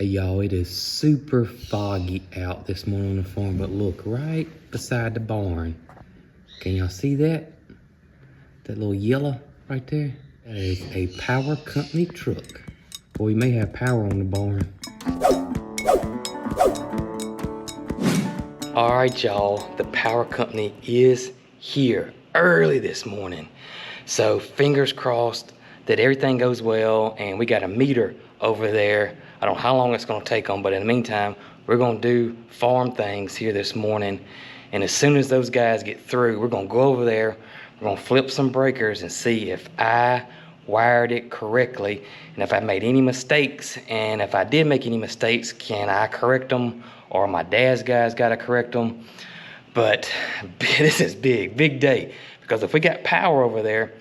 Hey y'all, it is super foggy out this morning on the farm, but look, right beside the barn. Can y'all see that? That little yellow right there? That is a power company truck. Boy, we may have power on the barn. All right, y'all, the power company is here early this morning. So fingers crossed that everything goes well, and we got a meter over there. I don't know how long it's gonna take them, but in the meantime, we're gonna do farm things here this morning. And as soon as those guys get through, we're gonna go over there, we're gonna flip some breakers and see if I wired it correctly, and if I made any mistakes, and if I did make any mistakes, can I correct them, or my dad's guys gotta correct them. But this is big day, because if we got power over there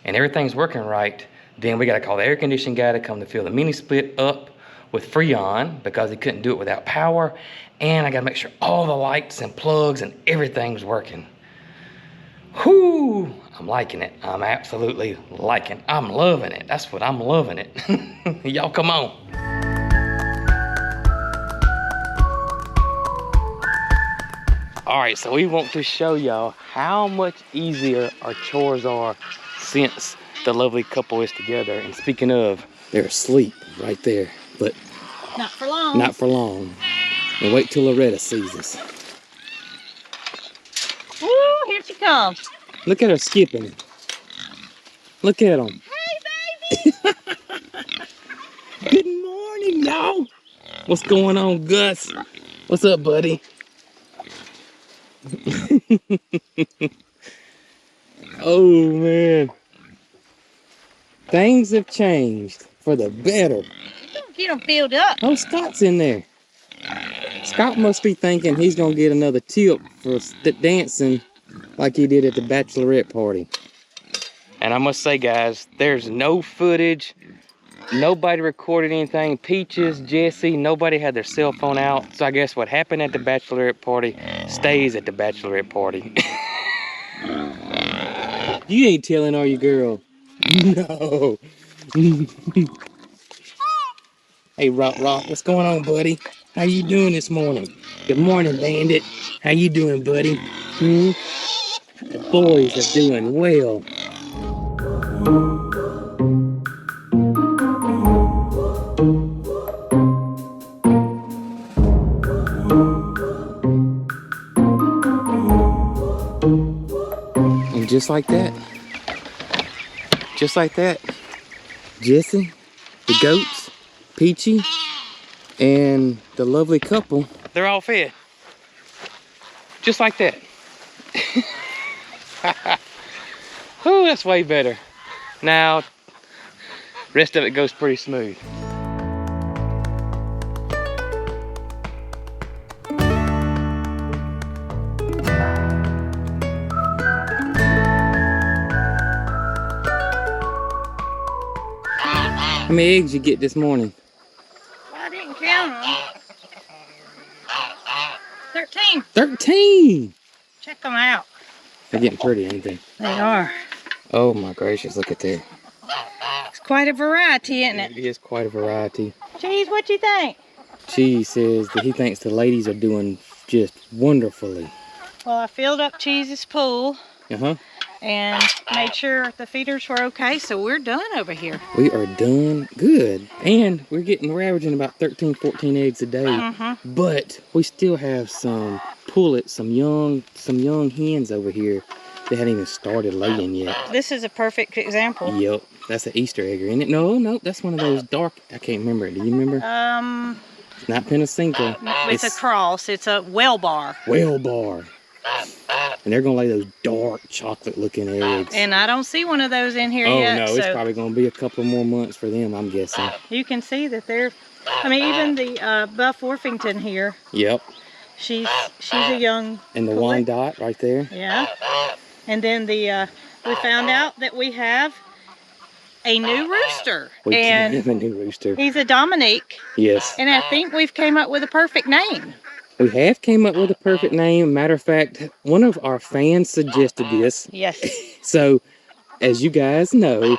and everything's working right, then we gotta call the air conditioning guy to come to fill the mini split up with Freon, because he couldn't do it without power. And I gotta make sure all the lights and plugs and everything's working. Whoo, I'm liking it. I'm absolutely liking it. I'm loving it. That's what I'm loving it. Y'all come on. All right, so we want to show y'all how much easier our chores are since the lovely couple is together. And speaking of, they're asleep right there, but not for long. Not for long. And wait till Loretta sees us. Woo, here she comes. Look at her skipping. Look at them. Hey, baby. Good morning, y'all. What's going on, Gus? What's up, buddy? Oh, man. Things have changed for the better. Get them filled up. Oh, Scott's in there. Scott must be thinking he's gonna get another tip for dancing like he did at the bachelorette party. And I must say, guys, there's no footage. Nobody recorded anything. Peaches, Jesse, nobody had their cell phone out. So I guess what happened at the bachelorette party stays at the bachelorette party. You ain't telling, are you, girl? No. Hey, Rock, what's going on, buddy? How you doing this morning? Good morning, Bandit. How you doing, buddy? The boys are doing well. And just like that, Jesse, the goats, Peachy, and the lovely couple, they're all fed. Just like that. Oh, that's way better. Now, rest of it goes pretty smooth. How many eggs you get this morning? I didn't count them. 13. 13! Check them out. They're getting pretty, ain't they? They are. Oh my gracious, look at that. It's quite a variety, isn't it? It is quite a variety. Cheese, what you think? Cheese says that he thinks the ladies are doing just wonderfully. Well, I filled up Cheese's pool. Uh-huh. And made sure the feeders were okay, so we're done over here. We are done good. And we're averaging about 13, 14 eggs a day. But we still have some pullets, some young hens over here that haven't even started laying yet. This is a perfect example. Yep, that's an Easter egger, isn't it? No, that's one of those dark, I can't remember. Do you remember? It's not Pensacola. It's a cross. It's a well bar. Well bar. And they're gonna lay those dark chocolate looking eggs. And I don't see one of those in here Oh yet. no, it's probably gonna be a couple more months for them, I'm guessing. You can see that they're, I mean, even the Buff Orpington here. Yep. She's a young. And the one dot right there. Yeah. And then we found out that we have a new rooster. We have a new rooster. He's a Dominique. Yes. And I think we've came up with a perfect name. We have came up with a perfect name. Matter of fact, one of our fans suggested this. Yes. So, as you guys know,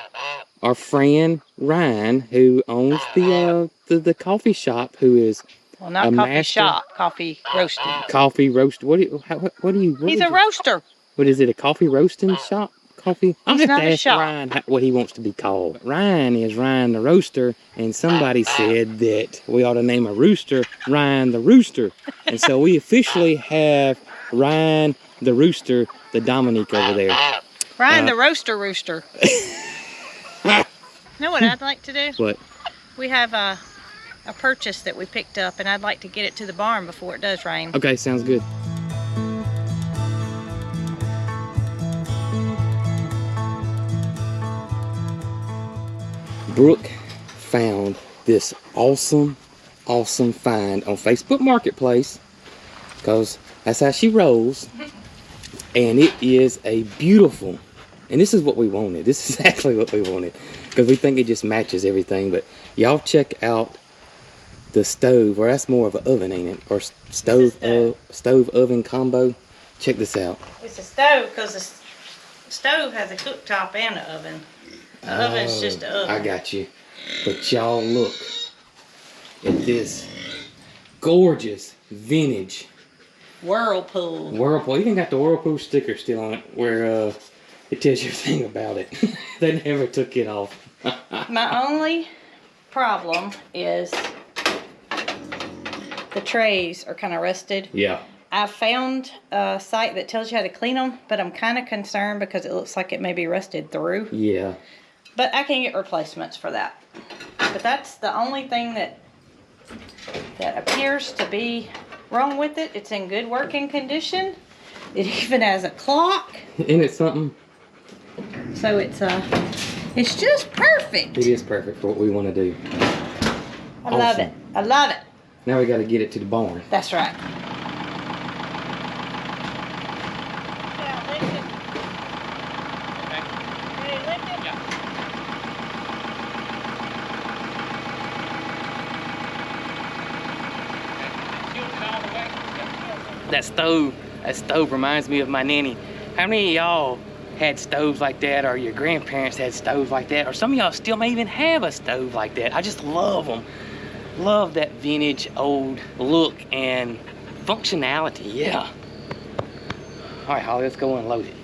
our friend Ryan, who owns the coffee shop, who is Well, not a coffee master shop, coffee roasting. coffee roaster. What do you? He's a roaster. What is it? A coffee roasting shop? Coffee? I'll He's have not to a ask shop. Ryan what he wants to be called. Ryan is Ryan the roaster, and somebody said that we ought to name a rooster Ryan the rooster, and so we officially have Ryan the rooster, the Dominique over there. Ryan the rooster. You know what I'd like to do? What? We have a purchase that we picked up, and I'd like to get it to the barn before it does rain. Okay, sounds good. Brooke found this awesome find on Facebook Marketplace, because that's how she rolls. And it is a beautiful, and this is what we wanted. This is exactly what we wanted, because we think it just matches everything. But y'all check out the stove, or that's more of an oven, ain't it? Or stove oven combo. Check this out. It's a stove because the stove has a cooktop and an oven. The oven's just an oven. I got you. But y'all look at this gorgeous vintage Whirlpool. Even got the Whirlpool sticker still on it, where it tells you everything about it. They never took it off. My only problem is the trays are kind of rusted. Yeah. I found a site that tells you how to clean them, but I'm kind of concerned because it looks like it may be rusted through. Yeah. But I can get replacements for that. But that's the only thing that appears to be wrong with it. It's in good working condition. It even has a clock. Isn't it something? So it's just perfect. It is perfect for what we want to do. I love it. I love it. Now we got to get it to the barn. That's right. That stove reminds me of my nanny. How many of y'all had stoves like that, or your grandparents had stoves like that, or some of y'all still may even have a stove like that? I just love them. Love that vintage old look and functionality, yeah. All right, Holly, let's go unload it.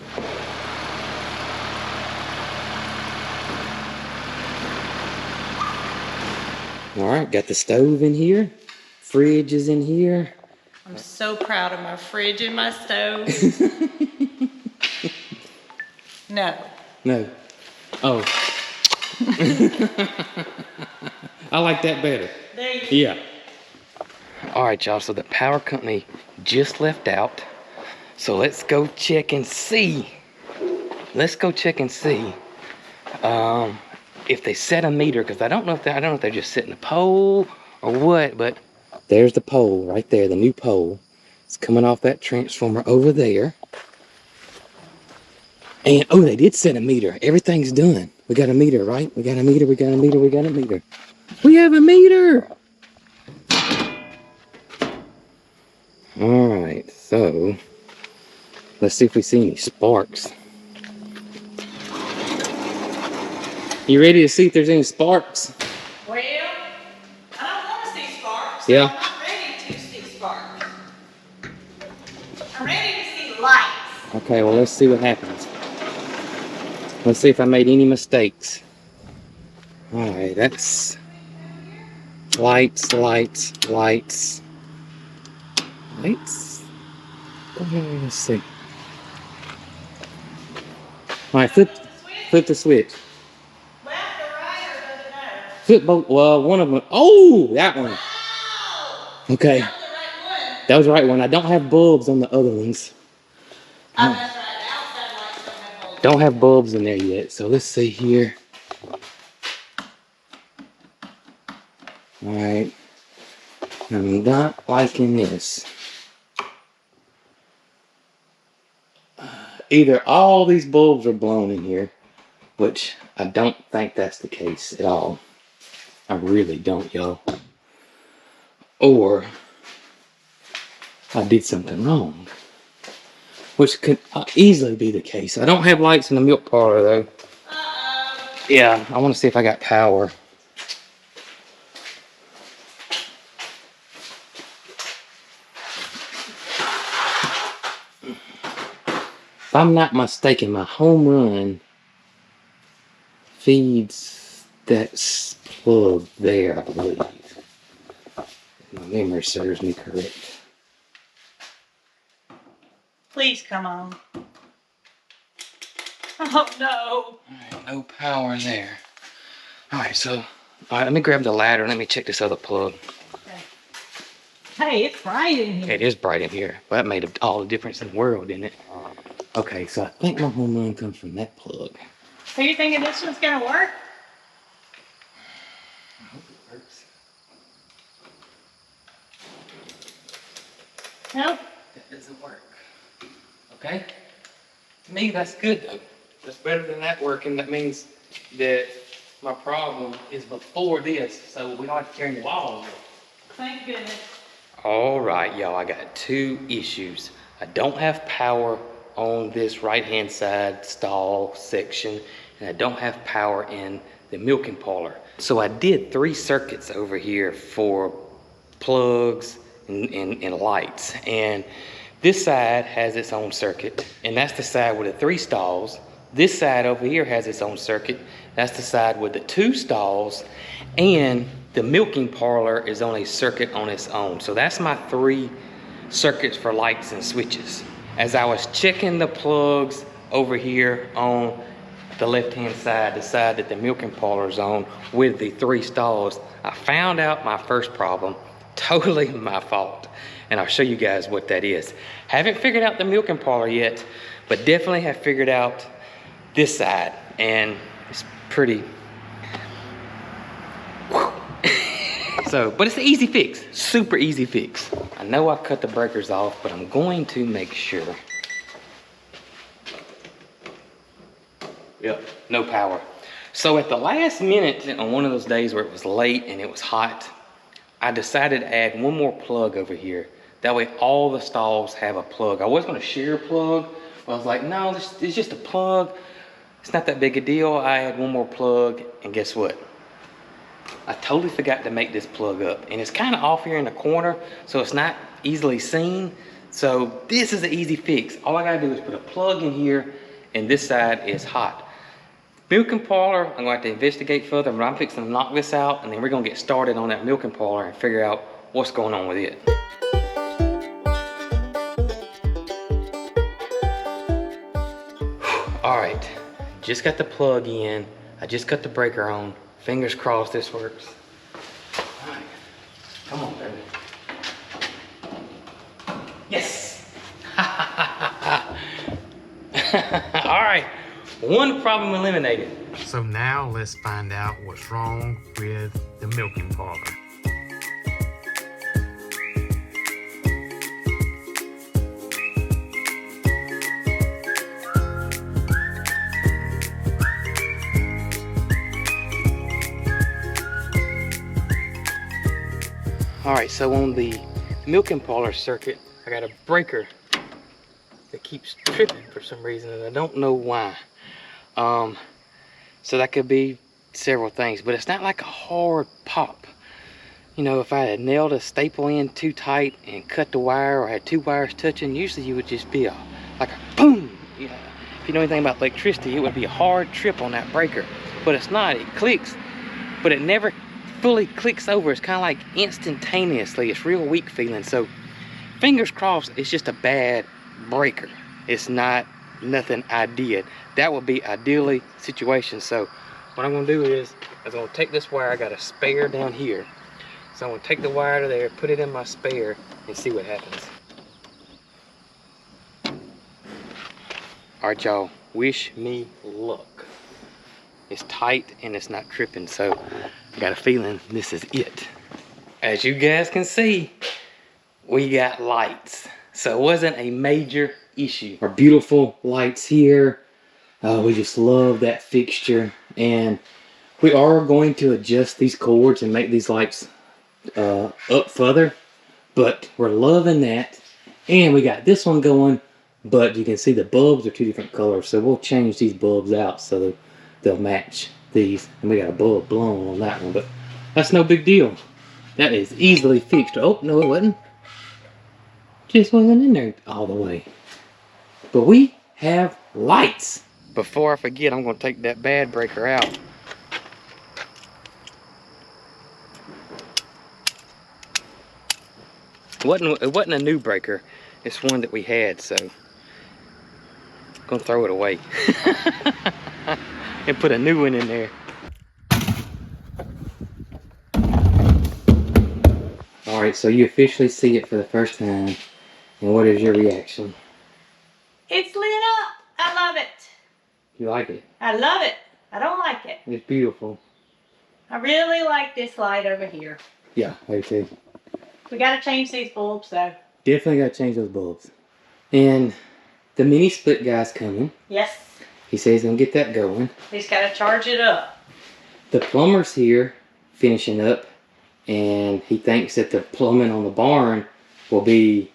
All right, got the stove in here. Fridge is in here. I'm so proud of my fridge and my stove. No. No. Oh. I like that better. There you go. Yeah. All right, y'all. So the power company just left out. So let's go check and see. If they set a meter, because I don't know if they're just setting a pole or what. But there's the pole right there, the new pole. It's coming off that transformer over there. And oh, they did set a meter. Everything's done. We got a meter, right? We got a meter. We have a meter. All right, so let's see if we see any sparks. You ready to see if there's any sparks? Well, I don't want to see sparks. Yeah. I'm not ready to see sparks. I'm ready to see lights. Okay, well, let's see what happens. Let's see if I made any mistakes. All right, that's lights. Let's see. All right, flip the switch. Left or right, or does it matter? Flip both. Well, one of them. Oh, that one. Oh! Okay, That was the right one. that was the right one. I don't have bulbs on the other ones. Oh, that's right. The outside lights don't have bulbs. Don't have bulbs in there yet. So let's see here. All right. I'm not liking this. Either all these bulbs are blown in here, which I don't think that's the case at all. I really don't, y'all. Or I did something wrong, which could easily be the case. I don't have lights in the milk parlor though. Uh-oh. Yeah, I want to see if I got power. If I'm not mistaken, my home run feeds that plug there, I believe. If my memory serves me correct. Please come on. Oh no. Alright, no power there. Alright, let me grab the ladder and let me check this other plug. Okay. Hey, it's bright in here. It is bright in here. Well, that made all the difference in the world, didn't it? Okay, so I think my home run comes from that plug. So you thinking this one's gonna work? I hope it works. Nope. That doesn't work. Okay? To me, that's good though. That's better than that working. That means that my problem is before this, so we don't have to carry the wall over. Thank goodness. All right, y'all, I got two issues. I don't have power on this right-hand side stall section, and I don't have power in the milking parlor. So I did 3 circuits over here for plugs and lights. And this side has its own circuit, and that's the side with the 3 stalls. This side over here has its own circuit. That's the side with the 2 stalls, and the milking parlor is on a circuit on its own. So that's my 3 circuits for lights and switches. As I was checking the plugs over here on the left-hand side, the side that the milking parlor is on with the 3 stalls, I found out my first problem. Totally my fault. And I'll show you guys what that is. Haven't figured out the milking parlor yet, but definitely have figured out this side. And it's pretty... but it's an easy fix. Super easy fix. I know I cut the breakers off, but I'm going to make sure. Yep, no power. So at the last minute, on one of those days where it was late and it was hot, I decided to add one more plug over here. That way all the stalls have a plug. I was going to share a plug, but I was like, no, it's just a plug. It's not that big a deal. I had one more plug, and guess what? I totally forgot to make this plug up. And it's kind of off here in the corner, so it's not easily seen. So this is an easy fix. All I gotta do is put a plug in here, and this side is hot. Milking parlor, I'm gonna have to investigate further, but I'm fixing to knock this out, and then we're gonna get started on that milking parlor and figure out what's going on with it. All right, just got the plug in. I just got the breaker on. Fingers crossed this works. All right, come on, baby. Yes! All right, one problem eliminated. So now let's find out what's wrong with the milking parlor. All right, so on the milking parlor circuit, I got a breaker that keeps tripping for some reason, and I don't know why. So that could be several things, but it's not like a hard pop. You know, if I had nailed a staple in too tight and cut the wire, or had 2 wires touching, usually you would just be like a boom. Yeah. If you know anything about electricity, it would be a hard trip on that breaker, but it's not. It clicks, but it never fully clicks over. It's kind of like instantaneously. It's real weak feeling. So fingers crossed it's just a bad breaker. It's not nothing I did. That would be ideally situation. So what I'm gonna do is I'm gonna take this wire. I got a spare down here, so I'm gonna take the wire to there, put it in my spare, and see what happens. All right, y'all, wish me luck. It's tight and it's not tripping, so I got a feeling this is it. As you guys can see, we got lights. So it wasn't a major issue. Our beautiful lights here. We just love that fixture. And we are going to adjust these cords and make these lights up further. But we're loving that. And we got this one going, but you can see the bulbs are 2 different colors. So we'll change these bulbs out so they'll match these, and we got a bulb blown on that one, but that's no big deal. That is easily fixed. Oh, no it wasn't. Just wasn't in there all the way. But we have lights. Before I forget, I'm gonna take that bad breaker out. It wasn't a new breaker. It's one that we had, so I'm gonna throw it away and put a new one in there. All right, so you officially see it for the first time, and what is your reaction? It's lit up. I love it. You like it? I love it. I don't like it. It's beautiful. I really like this light over here. Yeah, I do too. We gotta change these bulbs though. Definitely gotta change those bulbs. And the mini split guy's coming. Yes. He says he's gonna get that going. He's gotta charge it up. The plumber's here finishing up, and he thinks that the plumbing on the barn will be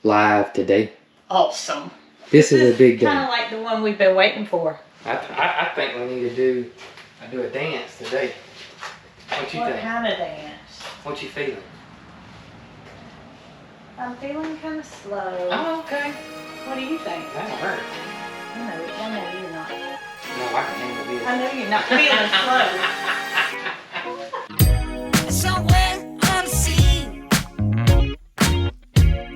live today. Awesome. This is a big day. Kind of like the one we've been waiting for. I think we need to do a dance today. What you think? What kind of dance? What you feeling? I'm feeling kind of slow. Oh, okay. What do you think? That'll hurt. I know you're not. No, I can handle this. I know you're not feeling slow. Somewhere unseen,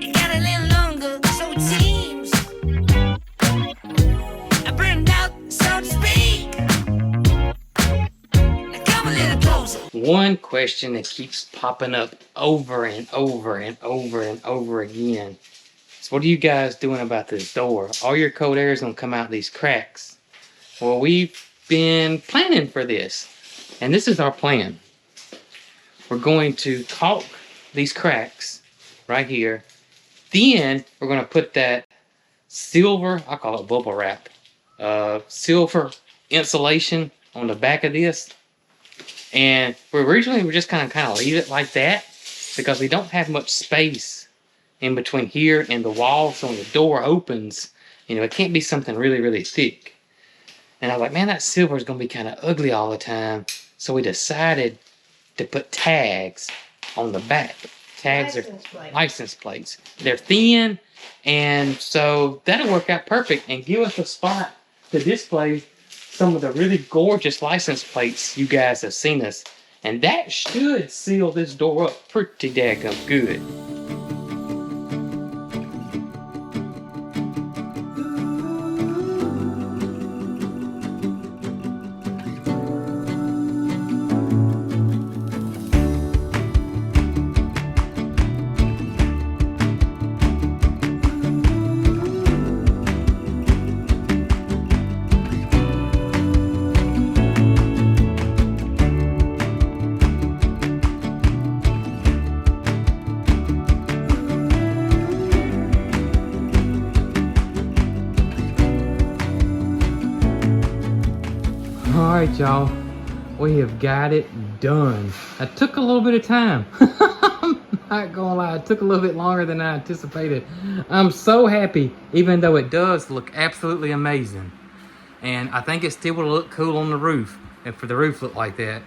it got a little longer, so it seems. I burned out, so to speak. Now come a little closer. One question that keeps popping up over and over and over and over again is, what are you guys doing about this door? All your cold air is going to come out these cracks. Well, we've been planning for this, and this is our plan. We're going to caulk these cracks right here. Then we're going to put that silver, I call it bubble wrap, silver insulation on the back of this. And we're just kind of leave it like that because we don't have much space in between here and the wall. So when the door opens, it can't be something really, really thick. And I was like, man, that silver is going to be kind of ugly all the time. So we decided to put tags on the back. Tags are license plates. They're thin, and so that'll work out perfect and give us a spot to display some of the really gorgeous license plates you guys have seen us. And that should seal this door up pretty daggum good. Alright y'all, we have got it done. It took a little bit of time. I'm not gonna lie, it took a little bit longer than I anticipated. I'm so happy, even though it does look absolutely amazing. And I think it still would look cool on the roof, if the roof looked like that.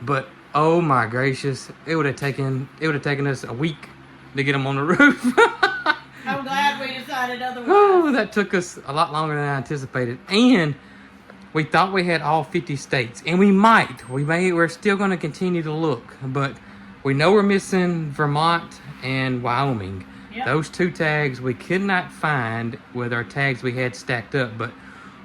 But oh my gracious, it would have taken us a week to get them on the roof. I'm glad we decided otherwise. Oh, that took us a lot longer than I anticipated. And we thought we had all 50 states, and we might. We're still going to continue to look, but we know we're missing Vermont and Wyoming. Yep. Those two tags we could not find with our tags we had stacked up, but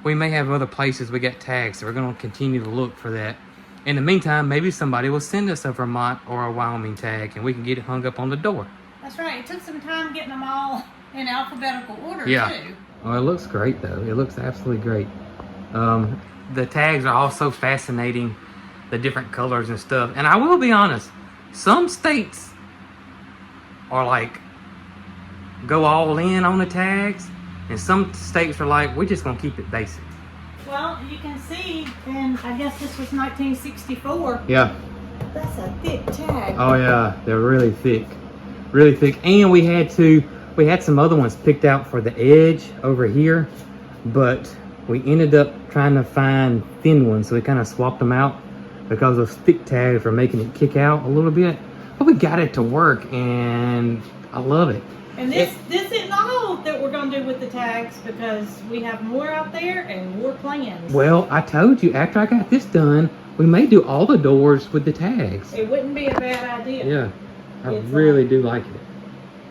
we may have other places we got tags, so we're going to continue to look for that. In the meantime, maybe somebody will send us a Vermont or a Wyoming tag, and we can get it hung up on the door. That's right. It took some time getting them all in alphabetical order, Yeah. too. Oh, it looks great, though. It looks absolutely great. The tags are also fascinating, the different colors and stuff. And I will be honest, some states are like, go all in on the tags, and some states are like, we're just gonna keep it basic. Well, you can see, and I guess this was 1964. Yeah. That's a thick tag. Oh yeah, they're really thick. Really thick. And we had some other ones picked out for the edge over here, but we ended up trying to find thin ones, so we kind of swapped them out because those thick tags were making it kick out a little bit. But we got it to work, and I love it. And this isn't all that we're gonna do with the tags, because we have more out there and more plans. Well, I told you, after I got this done, we may do all the doors with the tags. It wouldn't be a bad idea. Yeah, I really do like it.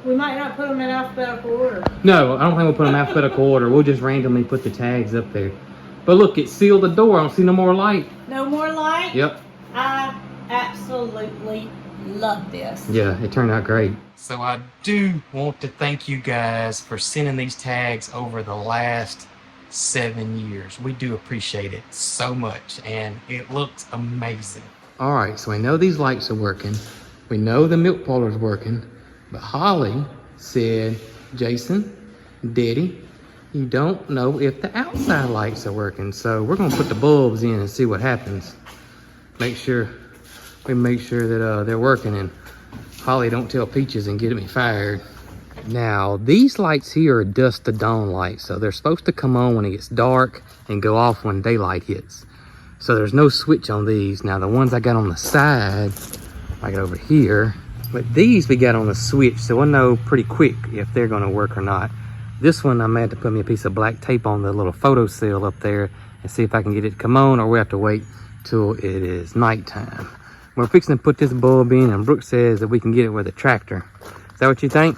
We might not put them in alphabetical order. No, I don't think we'll put them in alphabetical order. We'll just randomly put the tags up there. But look, it sealed the door. I don't see no more light. No more light? Yep. I absolutely love this. Yeah, it turned out great. So I do want to thank you guys for sending these tags over the last 7 years. We do appreciate it so much, and it looks amazing. All right, so we know these lights are working. We know the milk parlor's working, but Holly said, Jason, Daddy, you don't know if the outside lights are working. So we're gonna put the bulbs in and see what happens. Make sure that they're working, and Holly don't tell Peaches and get me fired. Now, these lights here are dusk to dawn lights, so they're supposed to come on when it gets dark and go off when daylight hits. So there's no switch on these. Now, the ones I got on the side, I got over here, but these we got on the switch, so we'll know pretty quick if they're gonna work or not. This one, I may have to put me a piece of black tape on the little photo cell up there and see if I can get it to come on, or we have to wait till it is nighttime. We're fixing to put this bulb in, and Brooke says that we can get it with a tractor. Is that what you think?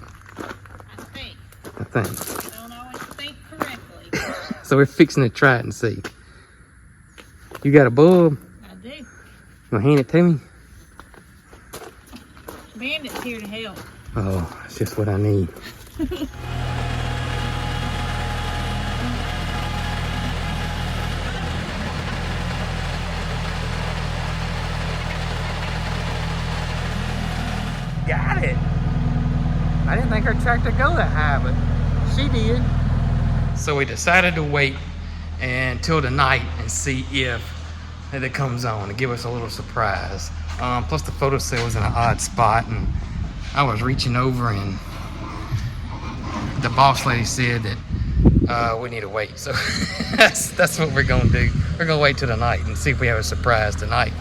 I think. I don't always think correctly. So we're fixing to try it and see. You got a bulb? I do. You gonna hand it to me? Bandit's here to help. Oh, that's just what I need. Got it. I didn't think her tractor go that high, but she did. So we decided to wait until the night and see if it comes on and give us a little surprise. Plus the photo cell was in an odd spot, and I was reaching over, and the boss lady said that we need to wait. So that's what we're gonna do. We're gonna wait till the night and see if we have a surprise tonight.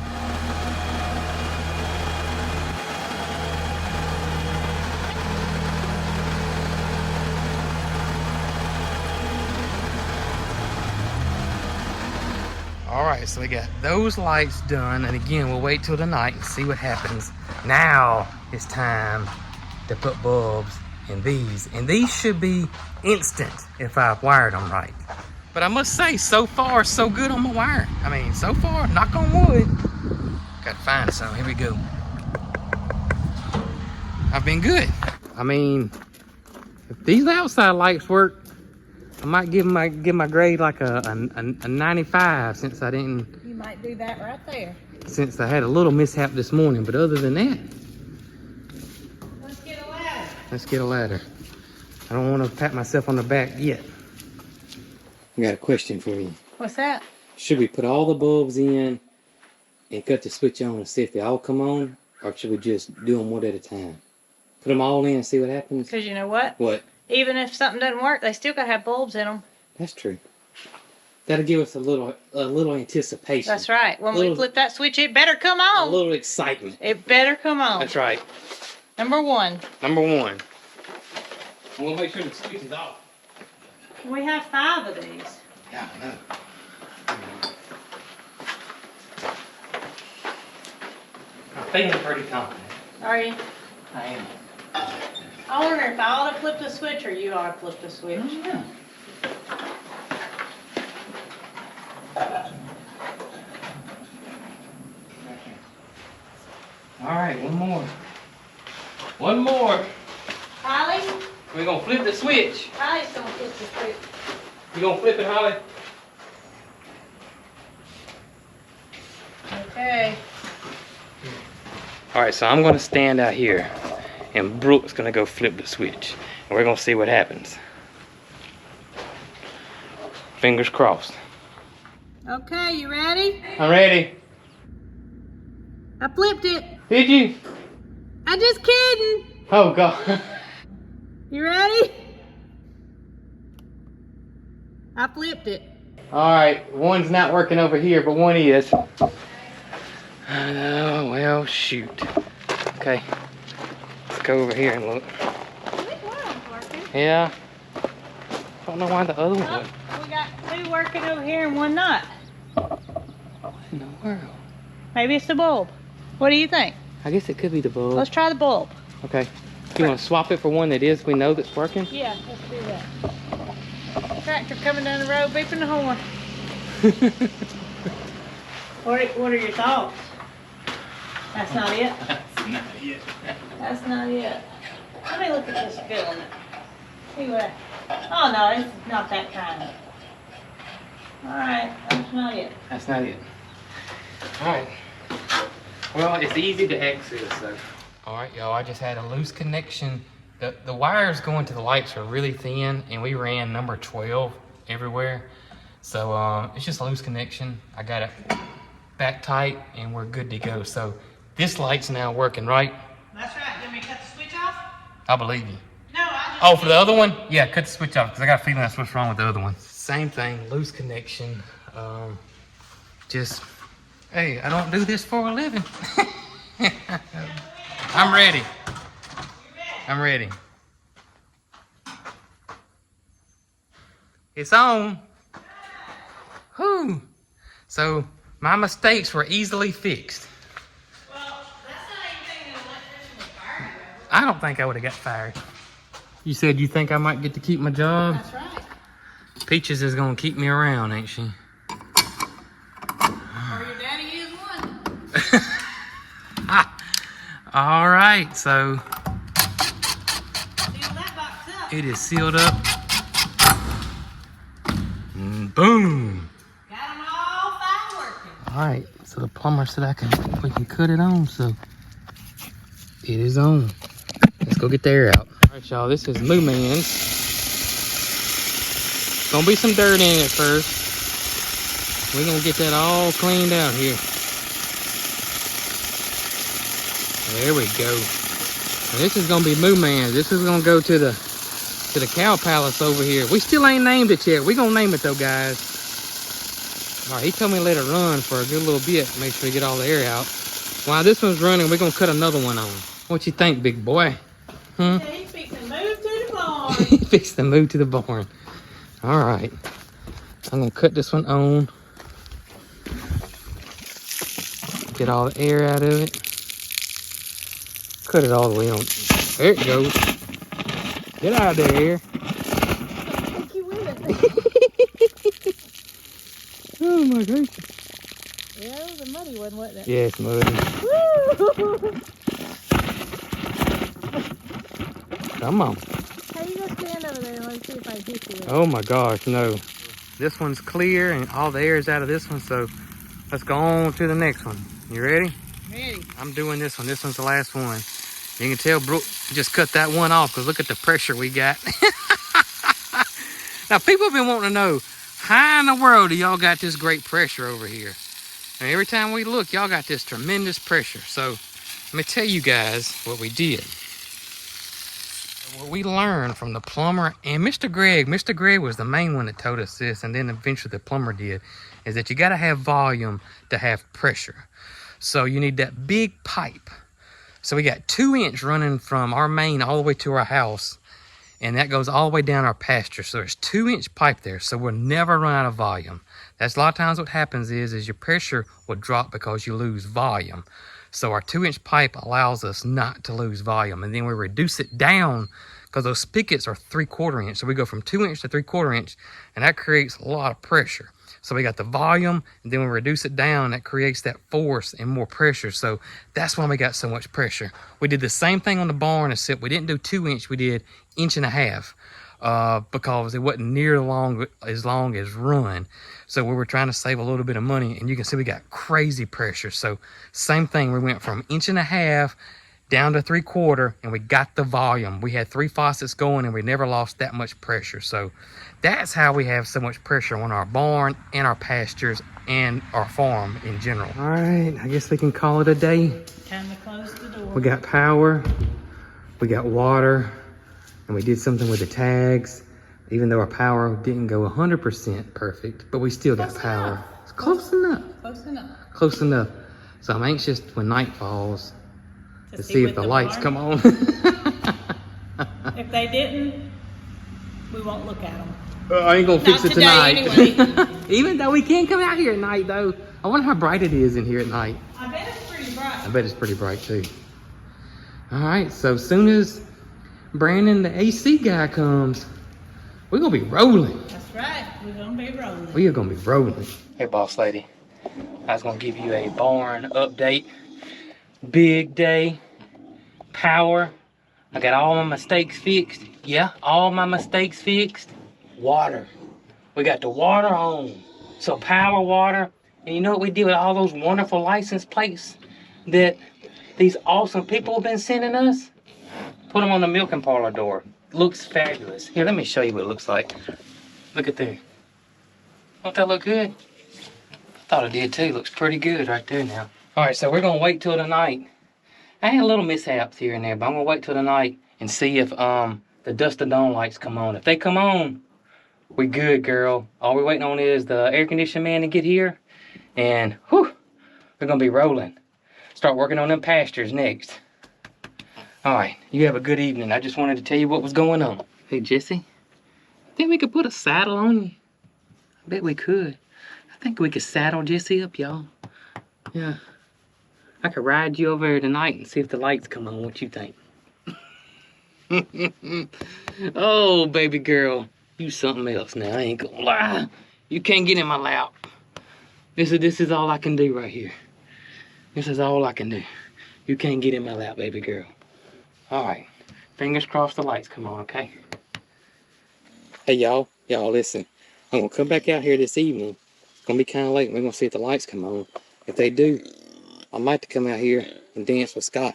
All right, so we got those lights done, and again, we'll wait till the night and see what happens. Now it's time to put bulbs in these, and these should be instant if I've wired them right. But I must say, so far, so good on my wiring. I mean, so far, knock on wood. Gotta find some, here we go. I've been good. I mean, if these outside lights work, I might give my grade like a 95 since I didn't. You might do that right there. Since I had a little mishap this morning, but other than that. Let's get a ladder. Let's get a ladder. I don't want to pat myself on the back yet. I got a question for you. What's that? Should we put all the bulbs in and cut the switch on and see if they all come on? Or should we just do them one at a time? Put them all in and see what happens? Because you know what? What? Even if something doesn't work, they still got to have bulbs in them. That's true. That'll give us a little anticipation. That's right. When we flip that switch, it better come A on. little excitement. It better come on. That's right. Number one. Number one. We'll make sure the switch is off. We have 5 of these. Yeah, I know. I'm feeling pretty confident. Are you? I am. I wonder if I ought to flip the switch or you ought to flip the switch. Yeah. All right, one more. One more. Holly? We're gonna flip the switch. Holly's going to flip the switch. You gonna flip it, Holly? Okay. All right, so I'm gonna stand out here, and Brooke's gonna go flip the switch, and we're gonna see what happens. Fingers crossed. Okay, you ready? I'm ready. I flipped it. Did you? I'm just kidding. Oh God. You ready? I flipped it. Alright, one's not working over here, but one is. I know, well, shoot. Okay, let's go over here and look. Yeah. Don't know why the other one would. We got two working over here and one not. What in the world? Maybe it's the bulb. What do you think? I guess it could be the bulb. Let's try the bulb. Okay. You want to swap it for one that is we know that's working? Yeah, let's do that. Tractor coming down the road beeping the horn. What are your thoughts? That's not it? That's not it. That's not it. Let me look at this filament. See what? Oh no, this is not that kind. Alright, that's not it. That's not it. Alright. Well, it's easy to access though. Alright, y'all, I just had a loose connection. The wires going to the lights are really thin, and we ran number 12 everywhere. So it's just a loose connection. I got it back tight, and we're good to go. So this light's now working, right? That's right. You want me to cut the switch off? I believe you. No, I just... Oh, for the other one? Yeah, cut the switch off, because I got a feeling that's what's wrong with the other one. Same thing, loose connection. Just, hey, I don't do this for a living. I'm ready. I'm ready. It's on. Whew. So, my mistakes were easily fixed. Well, that's not anything that electrician was fired over. I don't think I would have got fired. You said you think I might get to keep my job? That's right. Peaches is gonna keep me around, ain't she? Or your daddy is one. All right, so Seal that box up. it is sealed up. And boom. Got them all five working. All right, so the plumber said we can cut it on, so it is on. Let's go get the air out. All right, y'all, this is Moo Man's. Gonna be some dirt in it first. We're gonna get that all cleaned out here. There we go. And this is gonna be Moo Man's. This is gonna go to the cow palace over here. We still ain't named it yet. We gonna name it though, guys. All right, he told me to let it run for a good little bit. Make sure we get all the air out. While this one's running, we're gonna cut another one on. What you think, big boy? Yeah, he's fixing to move to the barn. He fixed to move to the barn. All right. I'm gonna cut this one on. Get all the air out of it. Cut it all the way on. There it goes. Get out of there, air. Take you with it. Oh my gosh. Yeah, it was a muddy one, wasn't it? Yeah, it's muddy. Woo! Come on. How you gonna stand over there and let's see if I can hit you with it? Oh my gosh, no. This one's clear and all the air is out of this one, so let's go on to the next one. You ready? Ready. I'm doing this one. This one's the last one. You can tell Brooke just cut that one off because look at the pressure we got. Now, people have been wanting to know, how in the world do y'all got this great pressure over here? And every time we look, y'all got this tremendous pressure. So let me tell you guys what we did. What we learned from the plumber and Mr. Greg. Mr. Greg was the main one that told us this, and then eventually the plumber did, is that you got to have volume to have pressure. So you need that big pipe. So we got 2-inch running from our main all the way to our house, and that goes all the way down our pasture. So there's 2-inch pipe there, so we'll never run out of volume. That's a lot of times what happens is your pressure will drop because you lose volume. So our 2-inch pipe allows us not to lose volume, and then we reduce it down because those spigots are 3/4 inch. So we go from 2-inch to 3/4 inch, and that creates a lot of pressure. So we got the volume, and then we reduce it down, that creates that force and more pressure. So that's why we got so much pressure. We did the same thing on the barn, except we didn't do 2-inch, we did 1.5 inch, because it wasn't near as long as run. So we were trying to save a little bit of money, and you can see we got crazy pressure. So same thing, we went from 1.5 inch down to 3/4, and we got the volume. We had 3 faucets going, and we never lost that much pressure. So that's how we have so much pressure on our barn and our pastures and our farm in general. All right, I guess we can call it a day. Time to close the door. We got power, we got water, and we did something with the tags, Even though our power didn't go 100% perfect, but we still got power. It's close enough. Close enough. Close enough. So I'm anxious when night falls to see if the lights come on. If they didn't, we won't look at them. I ain't gonna fix it tonight. Anyway. Even though we can't come out here at night though. I wonder how bright it is in here at night. I bet it's pretty bright. I bet it's pretty bright too. All right, so soon as Brandon, the AC guy, comes, we're gonna be rolling. That's right. We're gonna be rolling. We are gonna be rolling. Hey, boss lady. I was gonna give you a barn update. Big day. Power. I got all my mistakes fixed. Yeah, all my mistakes fixed. Water. We got the water on. So power, water. And you know what we did with all those wonderful license plates that these awesome people have been sending us? Put them on the milk and parlor door. Looks fabulous. Here, let me show you what it looks like. Look at there. Don't that look good? I thought it did too. Looks pretty good right there now. All right, so we're gonna wait till tonight. I had little mishaps here and there, but I'm gonna wait till tonight and see if the dusk to dawn lights come on. If they come on, we good, girl. All we're waiting on is the air conditioning man to get here, and whew, we're gonna be rolling. Start working on them pastures next. All right, you have a good evening. I just wanted to tell you what was going on. Hey, Jesse, think we could put a saddle on you? I bet we could. I think we could saddle Jesse up, y'all. Yeah. I could ride you over here tonight and see if the lights come on. What you think? Oh, baby girl. You something else now. I ain't gonna lie. You can't get in my lap. This is all I can do right here. This is all I can do. You can't get in my lap, baby girl. All right. Fingers crossed the lights come on, okay? Hey, y'all. Y'all, listen. I'm gonna come back out here this evening. It's gonna be kind of late. We're gonna see if the lights come on. If they do, I might have to come out here and dance with Scott.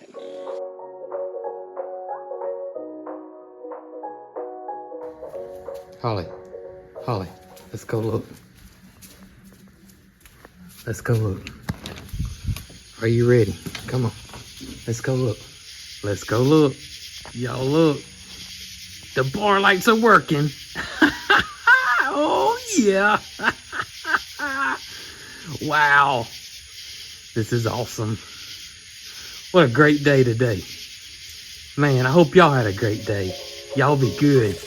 Holly, let's go look. Let's go look. Are you ready? Come on. Let's go look. Let's go look. Y'all look. The barn lights are working. Oh, yeah. Wow. This is awesome. What a great day today. Man, I hope y'all had a great day. Y'all be good.